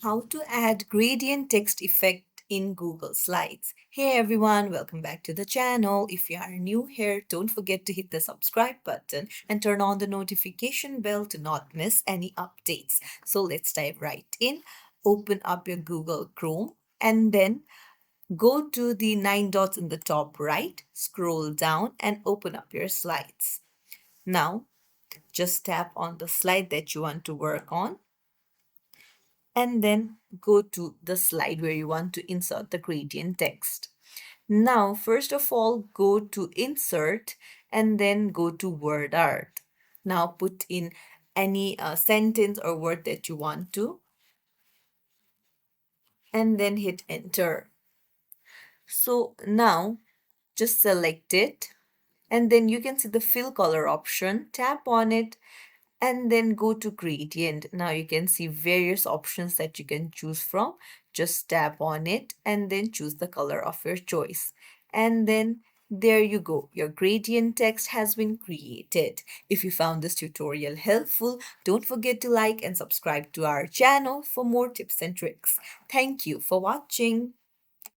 How to add gradient text effect in Google Slides. Hey everyone, welcome back to the channel. If you are new here, don't forget to hit the subscribe button and turn on the notification bell to not miss any updates. So let's dive right in. Open up your Google Chrome and then go to the 9 dots in the top right, scroll down and open up your slides. Now, just tap on the slide that you want to work on and then go to the slide where you want to insert the gradient text. Now, first of all, go to Insert and then go to Word Art. Now, put in any sentence or word that you want to and then hit Enter. So now, just select it and then you can see the fill color option. Tap on it and then go to gradient. Now you can see various options that you can choose from. Just tap on it and then choose the color of your choice. And then there you go. Your gradient text has been created. If you found this tutorial helpful, don't forget to like and subscribe to our channel for more tips and tricks. Thank you for watching.